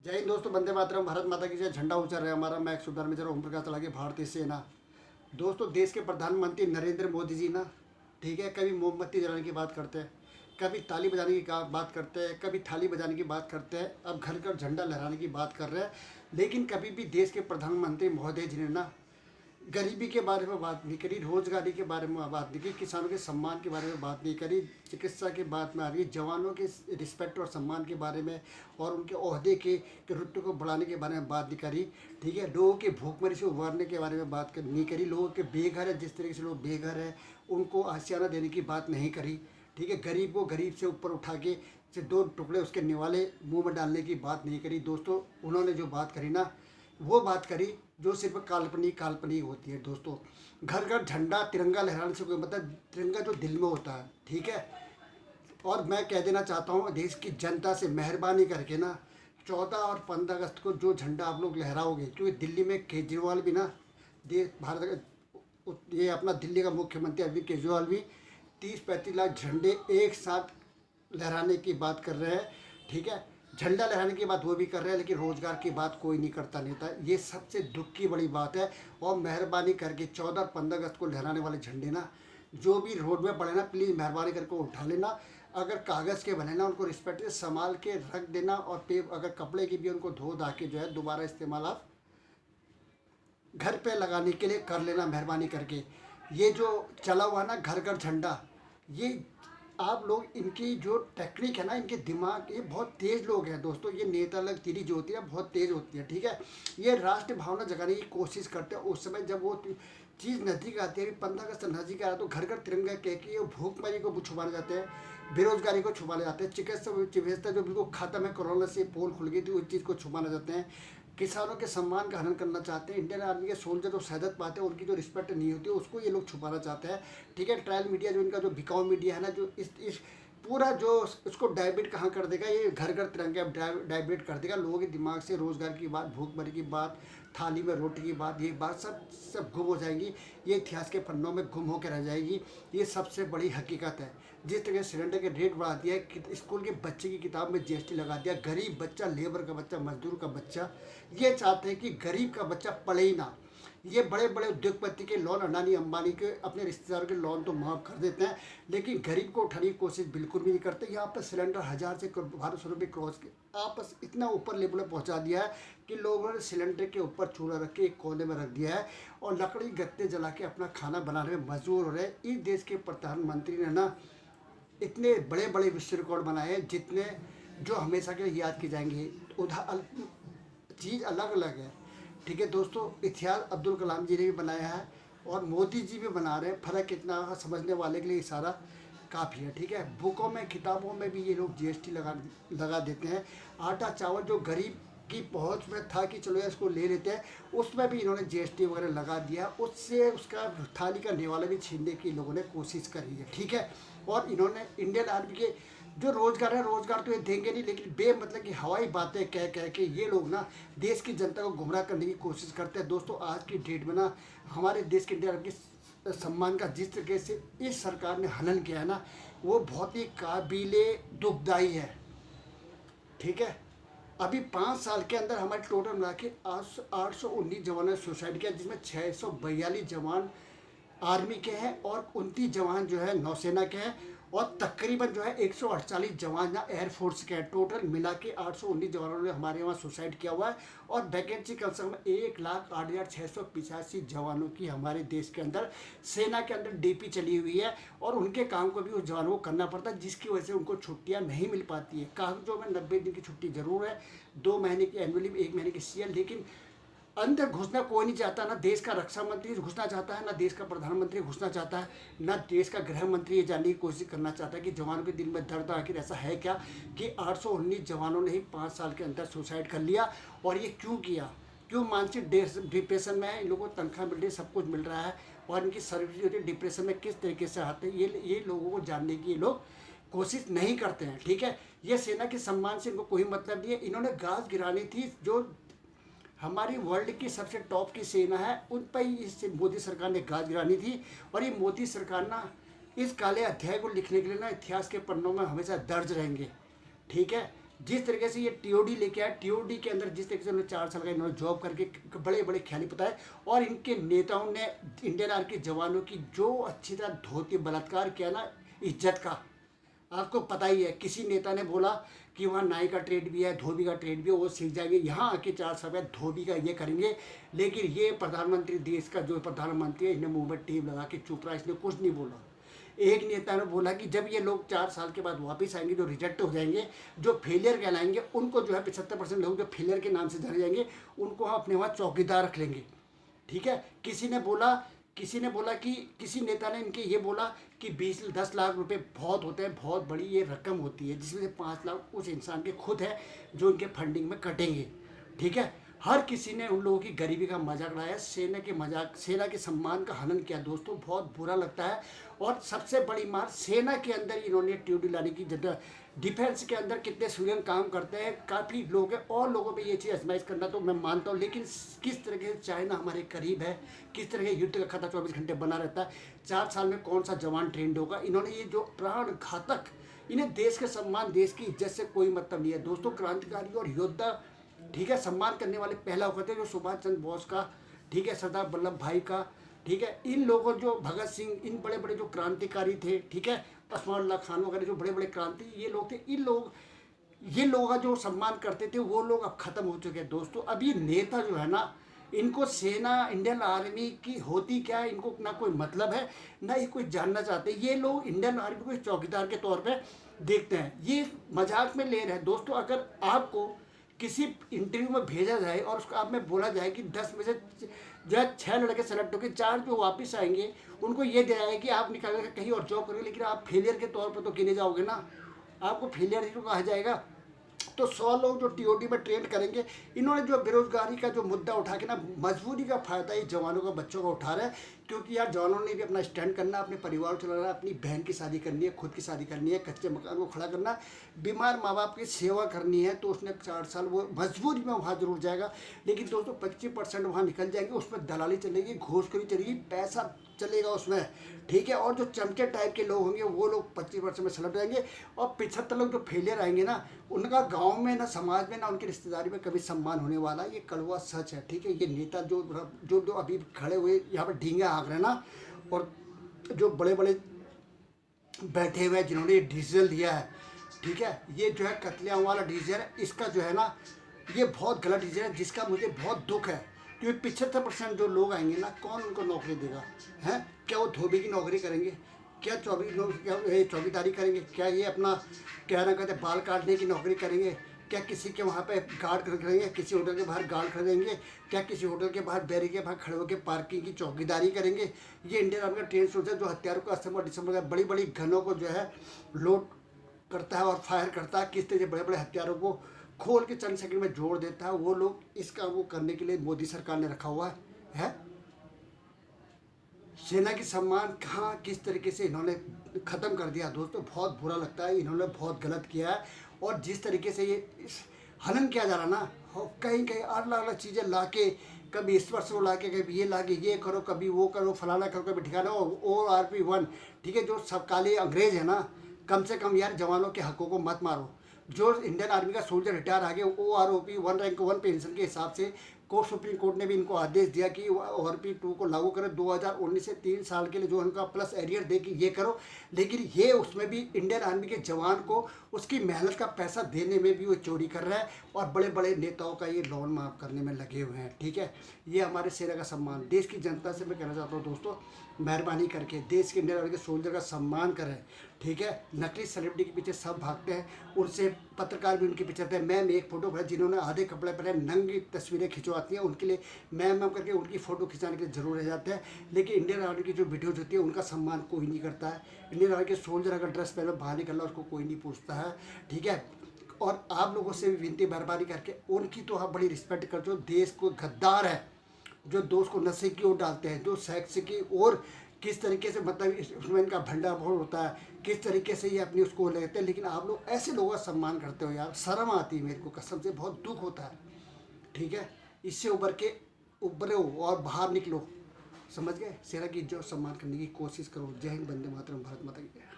जय हिंद दोस्तों, वंदे मातरम, भारत माता की जय। झंडा ऊंचा रहे हमारा। मैं सुधार मेजर ओम प्रकाश चला के भारतीय सेना। दोस्तों, देश के प्रधानमंत्री नरेंद्र मोदी जी ना, ठीक है, कभी मोमबत्ती जलाने की बात करते हैं, कभी ताली बजाने की बात करते हैं, कभी थाली बजाने की बात करते हैं, अब घर घर झंडा लहराने की बात कर रहे हैं। लेकिन कभी भी देश के प्रधानमंत्री महोदय जी ने ना गरीबी के बारे में बात नहीं करी, रोजगारी के बारे में बात नहीं की, किसानों के सम्मान के बारे में बात नहीं करी, चिकित्सा की बात में आ रही, जवानों के रिस्पेक्ट और सम्मान के बारे में और उनके ओहदे के रुतबे को बढ़ाने के बारे में बात नहीं करी। ठीक है, लोगों के भूखमरी से उबारने के बारे में बात नहीं करी, लोगों के बेघर है, जिस तरीके से लोग बेघर है उनको आशियाना देने की बात नहीं करी। ठीक है, गरीब को गरीब से ऊपर उठा के से दो टुकड़े उसके निवाले मुंह में डालने की बात नहीं करी। दोस्तों, उन्होंने जो बात करी ना, वो बात करी जो सिर्फ काल्पनिक होती है। दोस्तों, घर घर झंडा तिरंगा लहराने से कोई मतलब, तिरंगा जो दिल में होता है, ठीक है। और मैं कह देना चाहता हूँ देश की जनता से, मेहरबानी करके ना 14 और 15 अगस्त को जो झंडा आप लोग लहराओगे, क्योंकि दिल्ली में केजरीवाल भी ना, देश भारत ये अपना दिल्ली का मुख्यमंत्री अरविंद केजरीवाल भी 30-35 लाख झंडे एक साथ लहराने की बात कर रहे हैं। ठीक है, झंडा लहराने की बात वो भी कर रहे हैं, लेकिन रोजगार की बात कोई नहीं करता नेता। ये सबसे दुख की बड़ी बात है। और मेहरबानी करके 14 और 15 अगस्त को लहराने वाले झंडे ना, जो भी रोड में पड़े ना, प्लीज़ मेहरबानी करके उठा लेना। अगर कागज़ के बने ना, उनको रिस्पेक्ट से संभाल के रख देना। और पे अगर कपड़े की भी, उनको धो धा के जो है दोबारा इस्तेमाल आप घर पे लगाने के लिए कर लेना, मेहरबानी करके। ये जो चला हुआ ना घर घर झंडा, ये आप लोग, इनकी जो टेक्निक है ना, इनके दिमाग, ये बहुत तेज़ लोग हैं दोस्तों। ये नेता लग तीरी जो होती है बहुत तेज़ होती है। ठीक है, ये राष्ट्र भावना जगाने की कोशिश करते हैं। उस समय जब वो चीज़ नज़दीक आती है, 15 अगस्त नज़दीक आ रहा है, तो घर घर तिरंगा कह के ये भूखमरी को छुपाने जाते हैं, बेरोजगारी को छुपाने जाते हैं, चिकित्सा व्यवस्था जो बिल्कुल खत्म है, कोरोना से पोल खुल गई थी, उस चीज़ को छुपाना चाहते हैं, किसानों के सम्मान का हनन करना चाहते हैं, इंडियन आर्मी के सोल्जर जो शहादत पाते हैं उनकी जो रिस्पेक्ट नहीं होती है उसको ये लोग छुपाना चाहते हैं। ठीक है, ट्रायल मीडिया जो इनका जो बिकाऊ मीडिया है ना, जो इस पूरा जो उसको डाइवर्ट कहाँ कर देगा, ये घर घर तिरंगे डाइवर्ट कर देगा लोगों के दिमाग से। रोज़गार की बात, भूखमरी की बात, थाली में रोटी की बात, ये बात सब गुम हो जाएंगी। ये इतिहास के पन्नों में गुम होकर रह जाएगी। ये सबसे बड़ी हकीकत है। जिस तरह से सिलेंडर के रेट बढ़ा दिया है, स्कूल के बच्चे की किताब में जीएसटी लगा दिया, गरीब बच्चा, लेबर का बच्चा, मजदूर का बच्चा, ये चाहते हैं कि गरीब का बच्चा पढ़े ही ना। ये बड़े बड़े उद्योगपति के लोन, अडानी अंबानी के, अपने रिश्तेदारों के लोन तो माफ़ कर देते हैं, लेकिन गरीब को उठाने की कोशिश बिल्कुल भी नहीं करते। यहाँ पर सिलेंडर 1000 से 1200 रुपये क्रॉस के आपस इतना ऊपर लेवल में पहुँचा दिया है कि लोगों ने सिलेंडर के ऊपर चूल्हा रख के एक कोने में रख दिया है और लकड़ी गत्ते जला के अपना खाना बनाने में मजबूर हो रहे हैं। इस देश के प्रधानमंत्री ने ना इतने बड़े बड़े विश्व रिकॉर्ड बनाए हैं, जितने जो हमेशा के लिए याद किए जाएंगे। चीज़ अलग अलग है। ठीक है दोस्तों, इतिहास अब्दुल कलाम जी ने भी बनाया है और मोदी जी भी बना रहे हैं। फ़र्क इतना समझने वाले के लिए इशारा काफ़ी है। ठीक है, बुकों में, किताबों में भी ये लोग जीएसटी लगा देते हैं। आटा चावल जो गरीब की पहुंच में था कि चलो यार इसको ले लेते हैं, उसमें भी इन्होंने जीएसटी वगैरह लगा दिया। उससे उसका थाली का निवाला भी छीनने की लोगों ने कोशिश करी है। ठीक है, और इन्होंने इंडियन आर्मी के जो रोज़गार है, रोज़गार तो ये देंगे नहीं, लेकिन बेमतलब की हवाई बातें कह कह के ये लोग ना देश की जनता को गुमराह करने की कोशिश करते हैं। दोस्तों, आज की डेट में ना हमारे देश के इंडियन आर्मी के सम्मान का जिस तरीके से इस सरकार ने हनन किया है ना, वो बहुत ही काबिले दुखदाई है। ठीक है, अभी 5 साल के अंदर हमारे टोटल मिला के 819 जवानों ने सुसाइड किया, जिसमें 642 जवान आर्मी के हैं और 29 जवान जो है नौसेना के हैं और तकरीबन जो है 148 जवान ना एयरफोर्स के हैं। टोटल मिला के 819 जवानों ने हमारे यहाँ सुसाइड किया हुआ है और वैकेंसी कम से कम 1,08,685 जवानों की हमारे देश के अंदर सेना के अंदर डीपी चली हुई है और उनके काम को भी उस जवानों को करना पड़ता है, जिसकी वजह से उनको छुट्टियाँ नहीं मिल पाती है। कागजों में 90 दिन की छुट्टी ज़रूर है, 2 महीने की एनुअली, 1 महीने की सीएल, लेकिन अंदर घुसना कोई नहीं चाहता। ना देश का रक्षा मंत्री घुसना चाहता है, ना देश का प्रधानमंत्री घुसना चाहता है, ना देश का गृह मंत्री ये जानने की कोशिश करना चाहता है कि जवानों के दिल में दर्द आखिर ऐसा है क्या कि 819 जवानों ने ही 5 साल के अंदर सुसाइड कर लिया। और ये क्यों किया, क्यों मानसिक डिप्रेशन में है, इन लोगों को तनख्वाह मिल रही है, सब कुछ मिल रहा है और इनकी सर्विस होती है, डिप्रेशन में किस तरीके से आते हैं, ये लोगों को जानने की ये लोग कोशिश नहीं करते हैं। ठीक है, ये सेना के सम्मान से इनको कोई मतलब नहीं है। इन्होंने गाज गिरानी थी, जो हमारी वर्ल्ड की सबसे टॉप की सेना है, उन पर ही इस मोदी सरकार ने गाज गिरानी थी। और ये मोदी सरकार ना इस काले अध्याय को लिखने के लिए ना इतिहास के पन्नों में हमेशा दर्ज रहेंगे। ठीक है, जिस तरीके से ये टीओडी लेके आए, टीओडी के अंदर जिस तरीके से उन्होंने 4 साल का इन्होंने जॉब करके बड़े बड़े ख्याली बताए, और इनके नेताओं ने इंडियन आर्मी के जवानों की जो अच्छी तरह धोती बलात्कार किया ना इज्जत का, आपको पता ही है। किसी नेता ने बोला कि वहाँ नाई का ट्रेड भी है, धोबी का ट्रेड भी है, वो सीख जाएंगे, यहाँ आके 4 साल में धोबी का ये करेंगे। लेकिन ये प्रधानमंत्री, देश का जो प्रधानमंत्री है, इन्हें मुंह में टीम लगा के चुप रहा, इसने कुछ नहीं बोला। एक नेता ने बोला कि जब ये लोग 4 साल के बाद वापस आएंगे, जो रिजेक्ट हो जाएंगे, जो फेलियर कहलाएंगे, उनको जो है 75% लोग जो फेलियर के नाम से जाने जाएंगे, उनको हम अपने वहाँ चौकीदार रख लेंगे। ठीक है। किसी ने बोला कि किसी नेता ने इनके ये बोला कि 10 लाख रुपए बहुत होते हैं, बहुत बड़ी ये रकम होती है, जिसमें से 5 लाख उस इंसान के खुद है जो इनके फंडिंग में कटेंगे। ठीक है। हर किसी ने उन लोगों की गरीबी का मजाक उड़ाया, सेना के सम्मान का हनन किया। दोस्तों बहुत बुरा लगता है। और सबसे बड़ी मार, सेना के अंदर इन्होंने टीओडी लाने की जगह, डिफेंस के अंदर कितने सिविलियन काम करते हैं, काफ़ी लोग हैं, और लोगों पे ये चीज़ आजमाइश करना तो मैं मानता हूँ। लेकिन किस तरह से चाइना हमारे करीब है, किस तरह के युद्ध का खतरा 24 घंटे बना रहता है, 4 साल में कौन सा जवान ट्रेंड होगा। इन्होंने ये जो प्राण घातक, इन्हें देश के सम्मान, देश की इज्जत से कोई मतलब नहीं है। दोस्तों क्रांतिकारी और योद्धा, ठीक है, सम्मान करने वाले पहला होते हैं जो सुभाष चंद्र बोस का, ठीक है, सरदार वल्लभ भाई का, ठीक है, इन लोगों जो भगत सिंह, इन बड़े बड़े जो क्रांतिकारी थे, ठीक है, उस्मानुल्लाह खान वगैरह जो बड़े बड़े क्रांति ये लोग थे, ये लोग का जो सम्मान करते थे वो लोग अब खत्म हो चुके हैं। दोस्तों अब ये नेता जो है ना, इनको सेना, इंडियन आर्मी की होती क्या है, इनको ना कोई मतलब है, ना ही कोई जानना चाहते। ये लोग इंडियन आर्मी को चौकीदार के तौर पे देखते हैं, ये मजाक में ले रहे हैं। दोस्तों अगर आपको किसी इंटरव्यू में भेजा जाए और उसको आप में बोला जाए कि 10 में से जो है 6 लड़के सेलेक्ट होकर 4 जो वापस आएंगे, उनको ये दिया जाए कि आप निकल कर कहीं और जॉब करोगे, लेकिन आप फेलियर के तौर पर तो गिने जाओगे ना, आपको फेलियर ही तो कहा जाएगा। तो 100 लोग जो टीओडी में ट्रेंड करेंगे, इन्होंने जो बेरोजगारी का जो मुद्दा उठा के ना, मजबूरी का फायदा ये जवानों का, बच्चों का उठा रहा है। क्योंकि यार जवानों ने भी अपना स्टैंड करना, अपने परिवार को चलाना, अपनी बहन की शादी करनी है, खुद की शादी करनी है, कच्चे मकान को खड़ा करना, बीमार माँ बाप की सेवा करनी है, तो उसने 4 साल वो मजबूरी में वहाँ जरूर जाएगा। लेकिन दोस्तों 25% वहाँ निकल जाएंगे, उसमें दलाली चलेगी, घूसखोरी चलेगी, पैसा चलेगा उसमें, ठीक है। और जो चमचे टाइप के लोग होंगे वो लोग 25% में सेलेक्ट जाएंगे, और 75 लोग जो फेलियर आएंगे ना, उनका गांव में ना, समाज में ना, उनकी रिश्तेदारी में कभी सम्मान होने वाला, ये कड़वा सच है। ठीक है। ये नेता जो अभी खड़े हुए यहाँ पर ढींगे हाँक रहे हैं ना, और जो बड़े बड़े बैठे हुए हैं जिन्होंने ये डिसीजन लिया है, ठीक है, ये जो है कतलेआम वाला डिसीजन है, इसका जो है ना, ये बहुत गलत डिसीजन है, जिसका मुझे बहुत दुख है। क्योंकि 75% जो लोग आएंगे ना, कौन उनको नौकरी देगा, हैं? क्या वो धोबी की नौकरी करेंगे, क्या चौकीदारी करेंगे, क्या ये अपना क्या ना कहते बाल काटने की नौकरी करेंगे, क्या किसी के वहाँ पे गार्ड करेंगे, किसी होटल के बाहर गार्ड खड़ेंगे, क्या किसी होटल के बाहर बैरी के बाहर खड़े होकर पार्किंग की चौकीदारी करेंगे। ये इंडियन आर्मी का ट्रेन सोर्स है जो हथियारों को असेंबल डिसम्बल बड़ी बड़ी गनों को जो है लोड करता है और फायर करता है, किस तरह से बड़े बड़े हथियारों को खोल के चंद सेकंड में जोड़ देता है। वो लोग इस काम को करने के लिए मोदी सरकार ने रखा हुआ है। सेना की सम्मान कहाँ किस तरीके से इन्होंने ख़त्म कर दिया। दोस्तों बहुत बुरा लगता है, इन्होंने बहुत गलत किया है। और जिस तरीके से ये हनन किया जा रहा ना, कहीं कहीं अलग अलग चीज़ें ला के, कभी ईश्वर को ला के, कभी ये ला के ये करो, कभी वो करो, फलाना करो, कभी ठिकाना ORP1, ठीक है, जो सब काले अंग्रेज है ना, कम से कम यार जवानों के हकों को मत मारो। जो इंडियन आर्मी का सोल्जर रिटायर आ गए, OROP1 रैंक 1 पेंशन के हिसाब से सुप्रीम कोर्ट ने भी इनको आदेश दिया कि ORP2 को लागू करें 2019 से 3 साल के लिए, जो उनका प्लस एरियर दे कि ये करो। लेकिन ये उसमें भी इंडियन आर्मी के जवान को उसकी मेहनत का पैसा देने में भी वो चोरी कर रहा है, और बड़े बड़े नेताओं का ये लोन माफ़ करने में लगे हुए हैं। ठीक है, ये हमारे सेना का सम्मान। देश की जनता से मैं कहना चाहता हूँ दोस्तों, मेहरबानी करके देश के इंडियन आर्मी के सोल्जर का सम्मान करें। ठीक है, नकली सेलिब्रिटी के पीछे सब भागते हैं, उनसे पत्रकार भी उनके पीछे रहते हैं। मैम एक फ़ोटो पर जिन्होंने आधे कपड़े पहने, नंगी तस्वीरें खिंचवाती हैं, उनके लिए मैम करके उनकी फ़ोटो खिंचाने के लिए जरूर रह जाते हैं। लेकिन इंडियन आर्मी की जो वीडियोज होती है उनका सम्मान कोई नहीं करता है। इंडियन आर्मी के सोल्जर अगर ड्रेस पहले बाहर निकलना, उसको कोई नहीं पूछता है। ठीक है, और आप लोगों से भी विनती मेहरबानी करके उनकी तो आप बड़ी रिस्पेक्ट करते हो। देश को गद्दार है जो दोस्त को नशे की ओर डालते हैं, जो सेक्स की ओर किस तरीके से, मतलब उसमें इनका भंडाफोड़ होता है, किस तरीके से ये अपनी उसको लेते हैं। लेकिन आप लोग ऐसे लोगों का सम्मान करते हो यार, शर्म आती है मेरे को, कसम से बहुत दुख होता है। ठीक है, इससे उभरो और बाहर निकलो, समझ गए। सेना की इज्जत सम्मान करने की कोशिश करो। जय हिंद, वंदे मातरम, भारत माता की जय।